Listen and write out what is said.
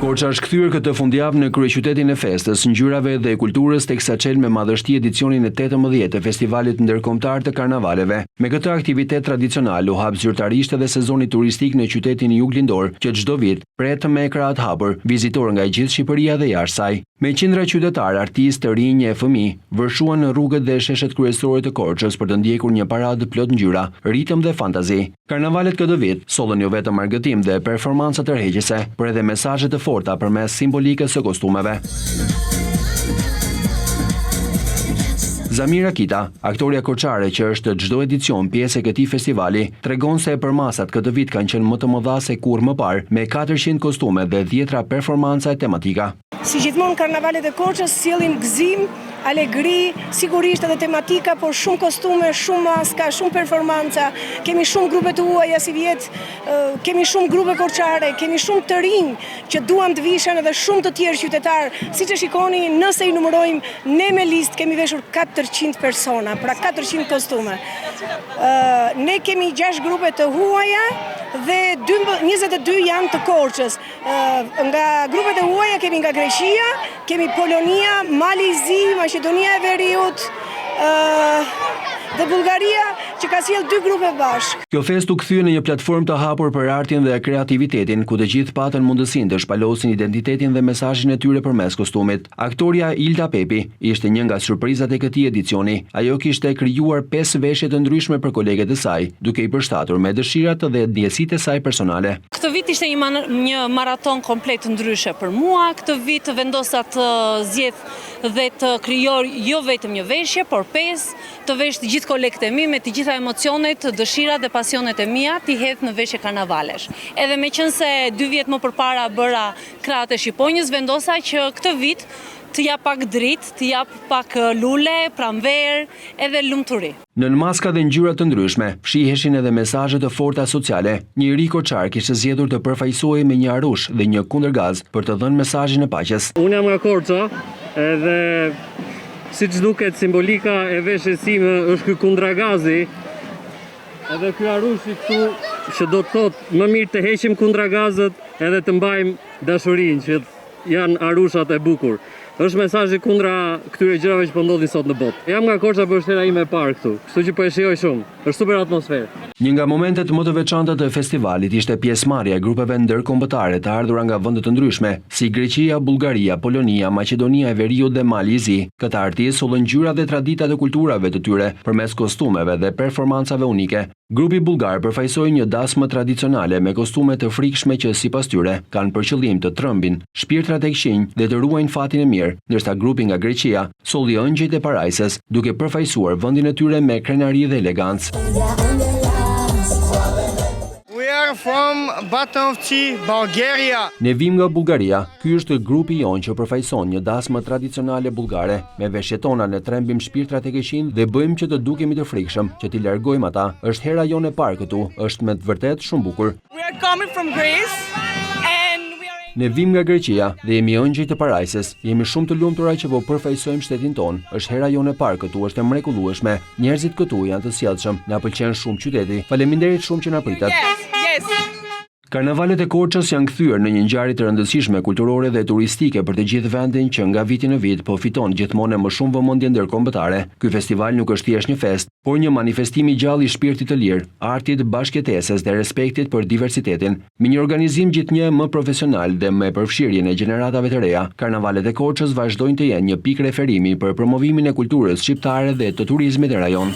Korça është kthyer këtë fundjavë në kryeqytetin e festës, ngjyrave dhe kulturës teksa çel me madhështi edicionin e 18 të Festivalit Ndërkombëtar të Karnavaleve. Me këtë aktivitet tradicional u hap zyrtarisht edhe sezoni turistik në qytetin juglindor, që çdo vit pret me krah të hapur vizitorë nga gjithë Shqipëria dhe jashtë saj. Me qindra qytetar, artistë, rinj e fëmijë vërshuan në rrugët dhe sheshet kryesore të Korçës për të ndjekur një paradë plot ngjyra, ritëm dhe fantazi. Karnavalet këtë vit sollën jo vetëm argëtim dhe performanca tërheqëse, por edhe mesazhe të forta përmes simbolikës së kostumeve. Zamira Kita, aktoria korçare që është çdo edicion pjesë e këtij festivali, tregon se përmasat këtë vit kanë qenë më të mëdha se kurrë më parë, me 400 kostume dhe 10 performanca tematika. Si gjithmonë karnavalet e Korçës sjellin gëzim, alegri, sigurisht edhe tematika, por shumë kostume, shumë maska, shumë performanca. Kemi shumë grupe të huaja si vjet, kemi shumë grupe korçare, kemi shumë të rinj që duan të vishen edhe shumë të tjerë qytetarë. Siç e shikoni, nëse i numërojmë ne me listë kemi veshur 400 persona, pra 400 kostume. Ne kemi 6 grupe të huaja dhe 22 janë të Korçës. Nga grupet e huaja kemi nga Greqia, kemi Polonia, Malizi, Maqedonia e Veriut dhe Bullgaria, që ka sjell 2 grupe bashkë. Kjo fest u kthye në një platformë të hapur për artin dhe kreativitetin, ku të gjithë patën mundësinë të shpalosin identitetin dhe mesazhin e tyre përmes kostumit. Aktoria Ilda Pepi ishte një nga surprizat e këtij edicioni. Ajo kishte krijuar 5 veshje të ndryshme për kolegët e saj, duke i përshtatur me dëshirat dhe ndjesitë e saj personale. Këtë vit ishte një maraton komplet ndryshe për mua. Këtë vit vendosa të zgjedh dhe të krijoj jo vetëm një veshje, por 5, të vesh të gjithë kolegët e mi me të gjitha emocionet, dëshirat dhe pasionet e mia t'i hedh në veshje karnavalesh. Edhe meqense 2 vjet më përpara bëra krahët e Shqiponjës, vendosa që këtë vit të jap pak dritë, të jap pak lule, pranverë, edhe lumturi. Nën maska dhe ngjyra të ndryshme, fshiheshin edhe mesazhe të forta sociale. Një ri korçar kishte zgjedhur të përfaqësohej me një arush dhe një kundërgaz për të dhënë mesazhin e paqes. Unë jam nga Korça, edhe siç duket simbolika e veshjes sime është ky kundragazi. Edhe ky arushi këtu që do të thotë më mirë të heqim kundragazët edhe të mbajmë dashurinë që janë arushat e bukur. Është mesazhi kundra këtyre gjërave që po ndodhin sot në botë. Jam nga Korça, por është hera ime e parë këtu, kështu që po e shijoj shumë. Është super atmosferë. Një nga momentet më të veçanta të festivalit ishte pjesëmarrja e grupeve ndërkombëtare të ardhura nga vende të ndryshme, si Greqia, Bullgaria, Polonia, Maqedonia e Veriut dhe Malizi. Këta artistë sollën ngjyra dhe tradita të kulturave të tyre përmes kostumeve dhe performancave unike. Grupi bullgar përfaqësoi një dasmë tradicionale me kostume të frikshme që sipas tyre kanë për qëllim të trembin shpirtrat e këqinj dhe të ruajnë fatin e mirë, ndërsa grupi nga Greqia solli ëngjëjt e parajsës, duke përfaqësuar vendin e tyre me krenari dhe elegancë. From Batovci, Bulgaria. Ne vim nga Bullgaria. Ky është grupi jon që përfaqëson një dasmë tradicionale bullgare. Me veshjet tona ne trembim shpirtrat e keqin dhe bëjmë që të dukemi të frikshëm, që t'i largojmë ata. Është hera jonë e parë këtu, është me të vërtet shumë bukur. We are coming from Greece. Ne vim nga Greqia dhe jemi ëngjëjt të parajsës. Jemi shumë të lumtura që po përfaqësojmë shtetin ton. Është hera jonë e parë këtu, është e mrekullueshme. Njerëzit këtu janë të sjellshëm. Na pëlqen shumë qyteti. Faleminderit shumë që na pritet. Karnavalet e Korçës janë kthyer në një ngjarje të rëndësishme kulturore dhe turistike për të gjithë vendin që nga viti në vit po fiton gjithmonë më shumë vëmendje ndërkombëtare. Ky festival nuk është thjesht një fest, por një manifestim i gjallë i shpirtit të lirë, artit, bashkëjetesës dhe respektit për diversitetin. Me një organizim gjithnjë më profesional dhe me përfshirjen e gjeneratave të reja, karnavalet e Korçës vazhdojnë të jenë një pikë referimi për promovimin e kulturës shqiptare dhe të turizmit në rajon.